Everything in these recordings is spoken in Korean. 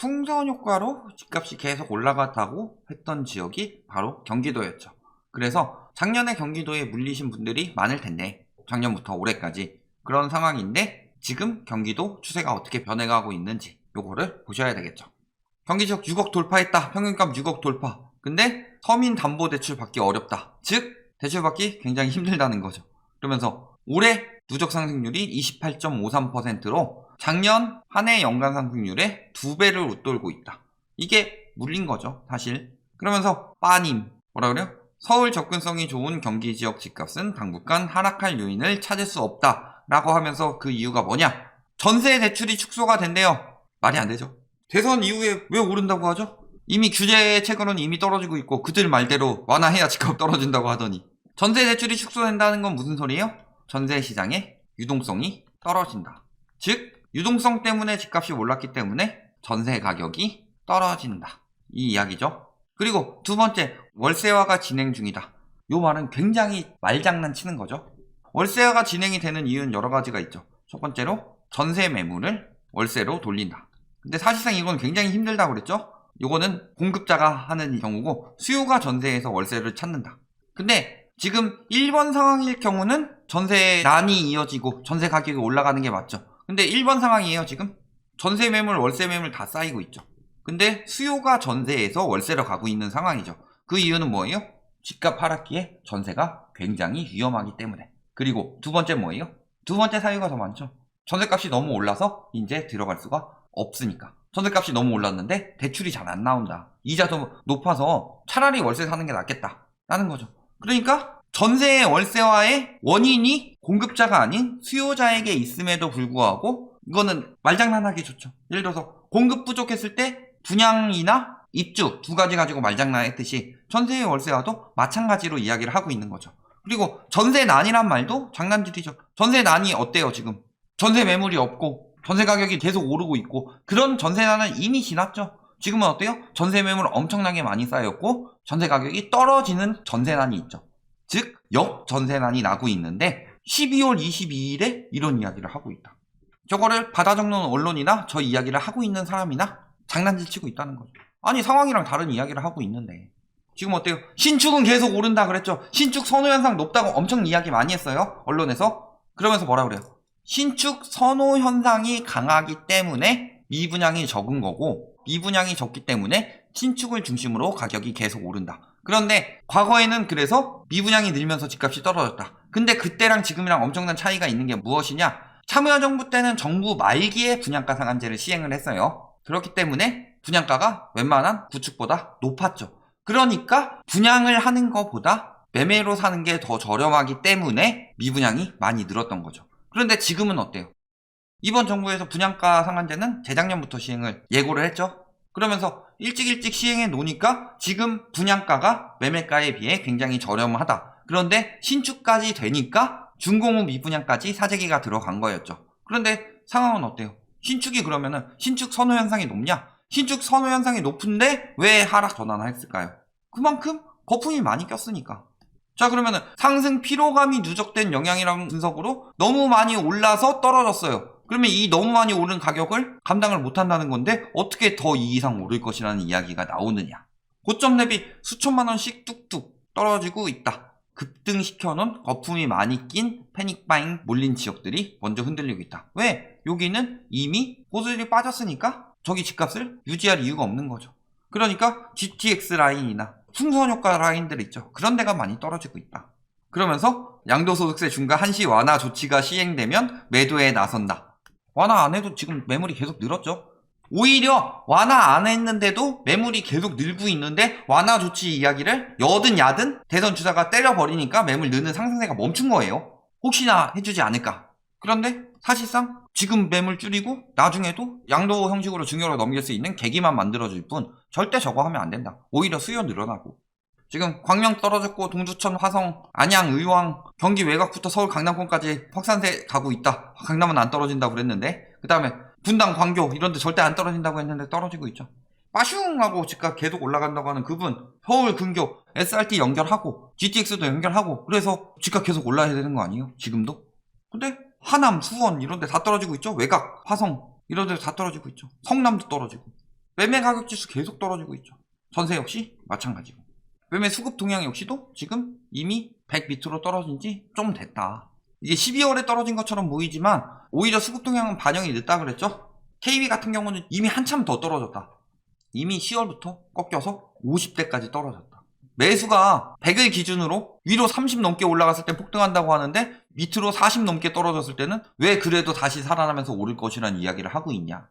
풍선 효과로 집값이 계속 올라갔다고 했던 지역이 바로 경기도였죠. 그래서 작년에 경기도에 물리신 분들이 많을 텐데, 작년부터 올해까지 그런 상황인데 지금 경기도 추세가 어떻게 변해가고 있는지 요거를 보셔야 되겠죠. 경기지역 6억 돌파했다. 평균값 6억 돌파. 근데 서민담보대출 받기 어렵다. 즉 대출 받기 굉장히 힘들다는 거죠. 그러면서 올해 누적 상승률이 28.53%로 작년 한 해 연간 상승률의 2배를 웃돌고 있다. 이게 물린 거죠, 사실. 그러면서 빠님 뭐라 그래요? 서울 접근성이 좋은 경기 지역 집값은 당분간 하락할 요인을 찾을 수 없다 라고 하면서 그 이유가 뭐냐? 전세 대출이 축소가 된대요. 말이 안 되죠. 대선 이후에 왜 오른다고 하죠? 이미 규제책으로는 이미 떨어지고 있고 그들 말대로 완화해야 집값 떨어진다고 하더니, 전세 대출이 축소된다는 건 무슨 소리예요? 전세 시장의 유동성이 떨어진다. 즉 유동성 때문에 집값이 올랐기 때문에 전세 가격이 떨어진다, 이 이야기죠. 그리고 두 번째, 월세화가 진행 중이다. 요 말은 굉장히 말장난 치는 거죠. 월세화가 진행이 되는 이유는 여러 가지가 있죠. 첫 번째로 전세 매물을 월세로 돌린다. 근데 사실상 이건 굉장히 힘들다고 그랬죠. 요거는 공급자가 하는 경우고 수요가 전세에서 월세를 찾는다. 근데 지금 1번 상황일 경우는 전세난이 이어지고 전세 가격이 올라가는 게 맞죠. 근데 1번 상황이에요. 지금 전세 매물, 월세 매물 다 쌓이고 있죠. 근데 수요가 전세에서 월세로 가고 있는 상황이죠. 그 이유는 뭐예요? 집값 하락기에 전세가 굉장히 위험하기 때문에. 그리고 두 번째 뭐예요? 두 번째 사유가 더 많죠. 전세값이 너무 올라서 이제 들어갈 수가 없으니까. 전세값이 너무 올랐는데 대출이 잘 안 나온다. 이자도 높아서 차라리 월세 사는 게 낫겠다 라는 거죠. 그러니까 전세의 월세화의 원인이 공급자가 아닌 수요자에게 있음에도 불구하고, 이거는 말장난하기 좋죠. 예를 들어서 공급 부족했을 때 분양이나 입주 두 가지 가지고 말장난했듯이 전세의 월세화도 마찬가지로 이야기를 하고 있는 거죠. 그리고 전세난이란 말도 장난질이죠. 전세난이 어때요? 지금 전세 매물이 없고 전세 가격이 계속 오르고 있고, 그런 전세난은 이미 지났죠. 지금은 어때요? 전세 매물 엄청나게 많이 쌓였고 전세 가격이 떨어지는 전세난이 있죠. 즉 역전세난이 나고 있는데 12월 22일에 이런 이야기를 하고 있다. 저거를 받아 적는 언론이나 저 이야기를 하고 있는 사람이나 장난질 치고 있다는 거죠. 아니 상황이랑 다른 이야기를 하고 있는데 지금 어때요? 신축은 계속 오른다 그랬죠. 신축 선호 현상 높다고 엄청 이야기 많이 했어요, 언론에서. 그러면서 뭐라 그래요? 신축 선호 현상이 강하기 때문에 미분양이 적은 거고, 미분양이 적기 때문에 신축을 중심으로 가격이 계속 오른다. 그런데 과거에는 그래서 미분양이 늘면서 집값이 떨어졌다. 근데 그때랑 지금이랑 엄청난 차이가 있는 게 무엇이냐? 참여정부 때는 정부 말기에 분양가 상한제를 시행을 했어요. 그렇기 때문에 분양가가 웬만한 구축보다 높았죠. 그러니까 분양을 하는 것보다 매매로 사는 게 더 저렴하기 때문에 미분양이 많이 늘었던 거죠. 그런데 지금은 어때요? 이번 정부에서 분양가 상한제는 재작년부터 시행을 예고를 했죠. 그러면서 일찍 시행해 놓으니까 지금 분양가가 매매가에 비해 굉장히 저렴하다. 그런데 신축까지 되니까 준공후 미분양까지 사재기가 들어간 거였죠. 그런데 상황은 어때요? 신축이 그러면은 신축 선호 현상이 높냐? 신축 선호 현상이 높은데 왜 하락 전환했을까요? 그만큼 거품이 많이 꼈으니까. 자, 그러면은 상승 피로감이 누적된 영향이라는 분석으로 너무 많이 올라서 떨어졌어요. 그러면 이 너무 많이 오른 가격을 감당을 못한다는 건데 어떻게 더 이 이상 오를 것이라는 이야기가 나오느냐. 고점 대비 수천만 원씩 뚝뚝 떨어지고 있다. 급등시켜놓은 거품이 많이 낀 패닉바잉 몰린 지역들이 먼저 흔들리고 있다. 왜? 여기는 이미 호수들이 빠졌으니까 저기 집값을 유지할 이유가 없는 거죠. 그러니까 GTX 라인이나 풍선효과 라인들 있죠. 그런 데가 많이 떨어지고 있다. 그러면서 양도소득세 중과 한시 완화 조치가 시행되면 매도에 나선다. 완화 안 해도 지금 매물이 계속 늘었죠. 오히려 완화 안 했는데도 매물이 계속 늘고 있는데 완화 조치 이야기를 여든 야든 대선 주자가 때려버리니까 매물 느는 상승세가 멈춘 거예요. 혹시나 해주지 않을까. 그런데 사실상 지금 매물 줄이고 나중에도 양도 형식으로 중요로 넘길 수 있는 계기만 만들어줄 뿐 절대 저거 하면 안 된다. 오히려 수요 늘어나고. 지금 광명 떨어졌고 동두천, 화성, 안양, 의왕, 경기 외곽부터 서울 강남권까지 확산세 가고 있다. 강남은 안 떨어진다고 그랬는데, 그 다음에 분당, 광교 이런 데 절대 안 떨어진다고 했는데 떨어지고 있죠. 빠슝하고 집값 계속 올라간다고 하는 그분, 서울, 근교, SRT 연결하고 GTX도 연결하고 그래서 집값 계속 올라야 되는 거 아니에요? 지금도? 근데 하남, 수원 이런 데 다 떨어지고 있죠. 외곽, 화성 이런 데 다 떨어지고 있죠. 성남도 떨어지고. 매매 가격 지수 계속 떨어지고 있죠. 전세 역시 마찬가지고. 매매 수급 동향 역시도 지금 이미 100 밑으로 떨어진 지 좀 됐다. 이게 12월에 떨어진 것처럼 보이지만 오히려 수급 동향은 반영이 늦다 그랬죠. KB 같은 경우는 이미 한참 더 떨어졌다. 이미 10월부터 꺾여서 50대까지 떨어졌다. 매수가 100을 기준으로 위로 30 넘게 올라갔을 때 폭등한다고 하는데 밑으로 40 넘게 떨어졌을 때는 왜 그래도 다시 살아나면서 오를 것이라는 이야기를 하고 있냐.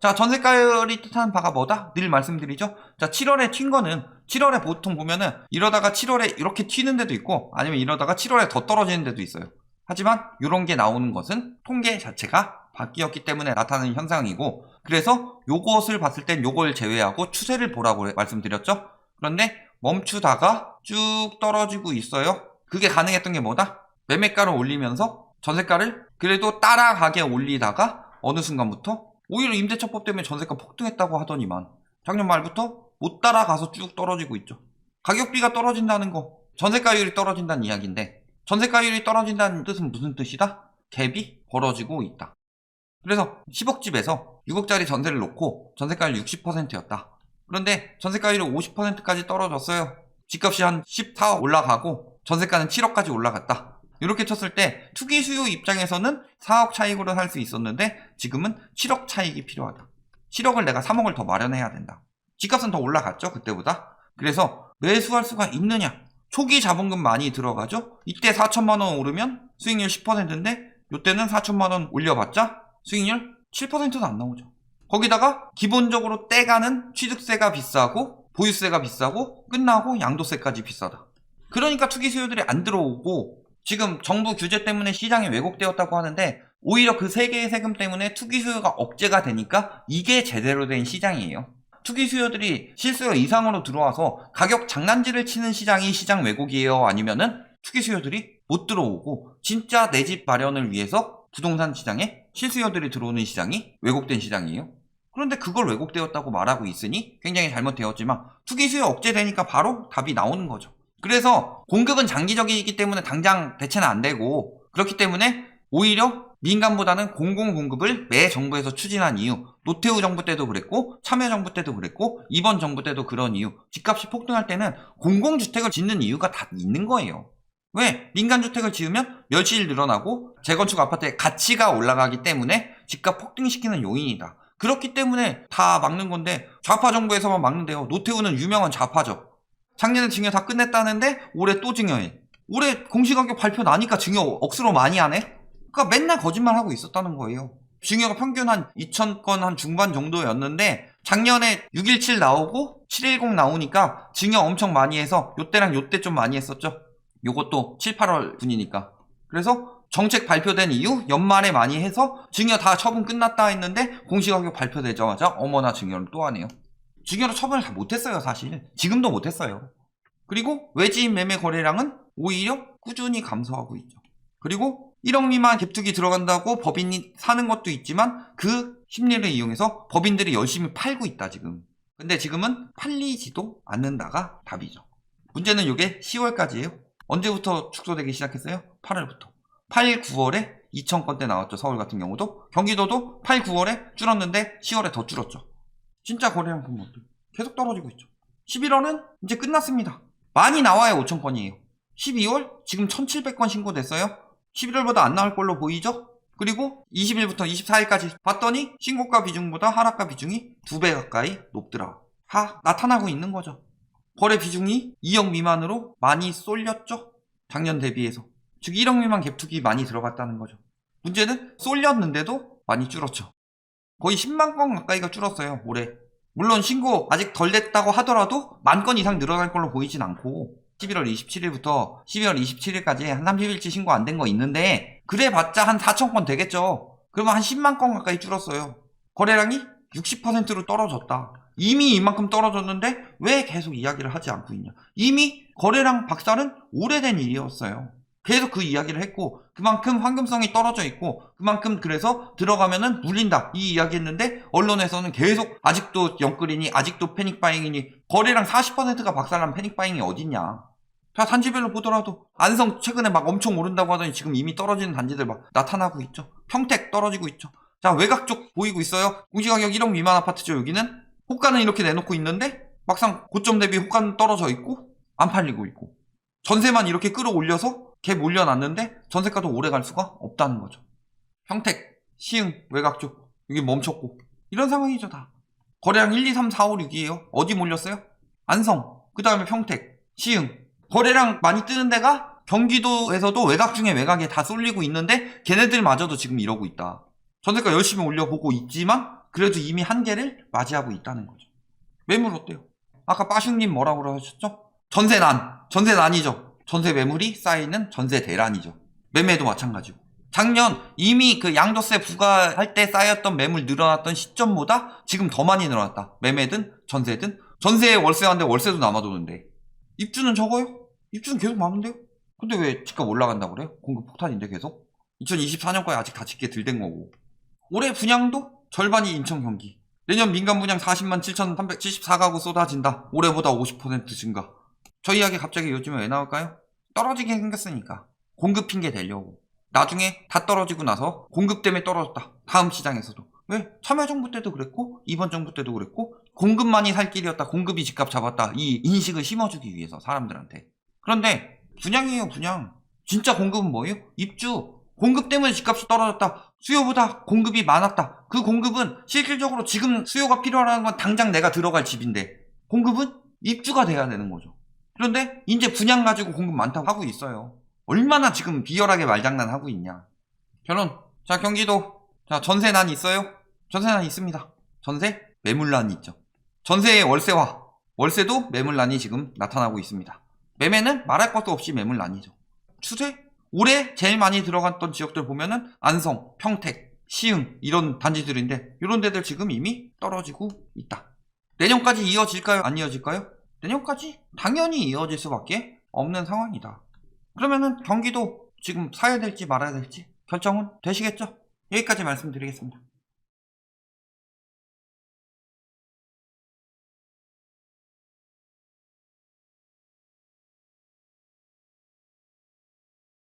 자, 전세가율이 뜻하는 바가 뭐다? 늘 말씀드리죠. 자, 7월에 튄 거는 7월에 보통 보면은 이러다가 7월에 이렇게 튀는 데도 있고 아니면 이러다가 7월에 더 떨어지는 데도 있어요. 하지만 이런 게 나오는 것은 통계 자체가 바뀌었기 때문에 나타나는 현상이고, 그래서 요것을 봤을 땐 요걸 제외하고 추세를 보라고 말씀드렸죠. 그런데 멈추다가 쭉 떨어지고 있어요. 그게 가능했던 게 뭐다? 매매가를 올리면서 전세가를 그래도 따라가게 올리다가 어느 순간부터 오히려 임대차법 때문에 전세가 폭등했다고 하더니만 작년 말부터 못 따라가서 쭉 떨어지고 있죠. 가격비가 떨어진다는 거, 전세가율이 떨어진다는 이야기인데, 전세가율이 떨어진다는 뜻은 무슨 뜻이다? 갭이 벌어지고 있다. 그래서 10억 집에서 6억짜리 전세를 놓고 전세가율 60%였다. 그런데 전세가율이 50%까지 떨어졌어요. 집값이 한 14억 올라가고 전세가는 7억까지 올라갔다. 이렇게 쳤을 때 투기 수요 입장에서는 4억 차익으로 살 수 있었는데 지금은 7억 차익이 필요하다. 7억을 내가 3억을 더 마련해야 된다. 집값은 더 올라갔죠, 그때보다. 그래서 매수할 수가 있느냐? 초기 자본금 많이 들어가죠. 이때 4천만 원 오르면 수익률 10%인데 이때는 4천만 원 올려봤자 수익률 7%도 안 나오죠. 거기다가 기본적으로 떼가는 취득세가 비싸고 보유세가 비싸고 끝나고 양도세까지 비싸다. 그러니까 투기 수요들이 안 들어오고, 지금 정부 규제 때문에 시장이 왜곡되었다고 하는데 오히려 그 세 개의 세금 때문에 투기 수요가 억제가 되니까 이게 제대로 된 시장이에요. 투기 수요들이 실수요 이상으로 들어와서 가격 장난질을 치는 시장이 시장 왜곡이에요? 아니면은 투기 수요들이 못 들어오고 진짜 내 집 마련을 위해서 부동산 시장에 실수요들이 들어오는 시장이 왜곡된 시장이에요? 그런데 그걸 왜곡되었다고 말하고 있으니 굉장히 잘못되었지만 투기 수요 억제되니까 바로 답이 나오는 거죠. 그래서 공급은 장기적이기 때문에 당장 대체는 안 되고, 그렇기 때문에 오히려 민간보다는 공공공급을 매 정부에서 추진한 이유, 노태우 정부 때도 그랬고 참여정부 때도 그랬고 이번 정부 때도 그런 이유, 집값이 폭등할 때는 공공주택을 짓는 이유가 다 있는 거예요. 왜? 민간주택을 지으면 멸실이 늘어나고 재건축 아파트의 가치가 올라가기 때문에 집값 폭등시키는 요인이다. 그렇기 때문에 다 막는 건데 좌파 정부에서만 막는데요. 노태우는 유명한 좌파죠. 작년에 증여 다 끝냈다는데 올해 또 증여해. 올해 공시가격 발표 나니까 증여 억수로 많이 하네? 그러니까 맨날 거짓말하고 있었다는 거예요. 증여가 평균 한 2,000건 한 중반 정도였는데 작년에 617 나오고 710 나오니까 증여 엄청 많이 해서 요때랑 요때 좀 많이 했었죠. 요것도 7, 8월 분이니까. 그래서 정책 발표된 이후 연말에 많이 해서 증여 다 처분 끝났다 했는데 공시가격 발표되자마자 어머나 증여를 또 하네요. 증여로 처분을 다 못했어요, 사실. 지금도 못했어요. 그리고 외지인 매매 거래량은 오히려 꾸준히 감소하고 있죠. 그리고 1억 미만 갭투기 들어간다고 법인이 사는 것도 있지만 그 심리를 이용해서 법인들이 열심히 팔고 있다, 지금. 근데 지금은 팔리지도 않는다가 답이죠. 문제는 이게 10월까지예요. 언제부터 축소되기 시작했어요? 8월부터. 8, 9월에 2,000건대 나왔죠. 서울 같은 경우도. 경기도도 8, 9월에 줄었는데 10월에 더 줄었죠. 진짜 거래량 보면 계속 떨어지고 있죠. 11월은 이제 끝났습니다. 많이 나와야 5,000건이에요. 12월 지금 1,700건 신고됐어요. 11월보다 안 나올 걸로 보이죠? 그리고 20일부터 24일까지 봤더니 신고가 비중보다 하락가 비중이 2배 가까이 높더라. 다 나타나고 있는 거죠. 거래 비중이 2억 미만으로 많이 쏠렸죠? 작년 대비해서. 즉 1억 미만 갭투기 많이 들어갔다는 거죠. 문제는 쏠렸는데도 많이 줄었죠. 거의 10만 건 가까이가 줄었어요, 올해. 물론 신고 아직 덜 됐다고 하더라도 10,000건 이상 늘어날 걸로 보이진 않고 11월 27일부터 12월 27일까지 한 30일치 신고 안 된 거 있는데 그래봤자 한 4,000건 되겠죠. 그러면 한 10만 건 가까이 줄었어요. 거래량이 60%로 떨어졌다. 이미 이만큼 떨어졌는데 왜 계속 이야기를 하지 않고 있냐. 이미 거래량 박살은 오래된 일이었어요. 계속 그 이야기를 했고 그만큼 황금성이 떨어져 있고 그만큼 그래서 들어가면은 물린다 이 이야기 했는데 언론에서는 계속 아직도 영끌이니 아직도 패닉바잉이니 거래량 40%가 박살난 패닉바잉이 어딨냐. 자, 단지별로 보더라도 안성 최근에 막 엄청 오른다고 하더니 지금 이미 떨어지는 단지들 막 나타나고 있죠. 평택 떨어지고 있죠. 자, 외곽 쪽 보이고 있어요. 공시가격 1억 미만 아파트죠. 여기는 호가는 이렇게 내놓고 있는데 막상 고점 대비 호가는 떨어져 있고 안 팔리고 있고 전세만 이렇게 끌어올려서 갭 올려놨는데 전세가도 오래 갈 수가 없다는 거죠. 평택, 시흥, 외곽 쪽 이게 멈췄고 이런 상황이죠. 다 거래량 1, 2, 3, 4, 5, 6이에요. 어디 몰렸어요? 안성, 그 다음에 평택, 시흥. 거래량 많이 뜨는 데가 경기도에서도 외곽 중에 외곽에 다 쏠리고 있는데 걔네들마저도 지금 이러고 있다. 전세가 열심히 올려보고 있지만 그래도 이미 한계를 맞이하고 있다는 거죠. 매물 어때요? 아까 빠슝님 뭐라고 그러셨죠? 전세난이죠. 전세 매물이 쌓이는 전세 대란이죠. 매매도 마찬가지고. 작년 이미 그 양도세 부과할 때 쌓였던 매물 늘어났던 시점보다 지금 더 많이 늘어났다. 매매든 전세든. 전세에 월세하는데 월세도 남아도는데. 입주는 적어요? 입주는 계속 많은데요? 근데 왜 집값 올라간다고 그래요? 공급 폭탄인데 계속? 2024년까지 아직 다 짓게 들 된 거고. 올해 분양도 절반이 인천 경기. 내년 민간 분양 40만 7,374가구 쏟아진다. 올해보다 50% 증가. 저 이야기 갑자기 요즘에 왜 나올까요? 떨어지게 생겼으니까. 공급 핑계 대려고. 나중에 다 떨어지고 나서 공급 때문에 떨어졌다. 다음 시장에서도. 왜? 참여정부 때도 그랬고 이번 정부 때도 그랬고 공급만이 살 길이었다. 공급이 집값 잡았다. 이 인식을 심어주기 위해서 사람들한테. 그런데 분양이에요. 분양. 진짜 공급은 뭐예요? 입주. 공급 때문에 집값이 떨어졌다. 수요보다 공급이 많았다. 그 공급은 실질적으로 지금 수요가 필요하다는 건 당장 내가 들어갈 집인데 공급은 입주가 돼야 되는 거죠. 그런데 이제 분양 가지고 공급 많다고 하고 있어요. 얼마나 지금 비열하게 말장난하고 있냐. 결론. 자, 경기도. 자, 전세난 있어요? 전세난 있습니다. 전세 매물난이 있죠. 전세의 월세화. 월세도 매물난이 지금 나타나고 있습니다. 매매는 말할 것도 없이 매물난이죠. 추세? 올해 제일 많이 들어갔던 지역들 보면은 안성, 평택, 시흥 이런 단지들인데 이런 데들 지금 이미 떨어지고 있다. 내년까지 이어질까요? 안 이어질까요? 내년까지 당연히 이어질 수밖에 없는 상황이다. 그러면은 경기도 지금 사야 될지 말아야 될지 결정은 되시겠죠? 여기까지 말씀드리겠습니다.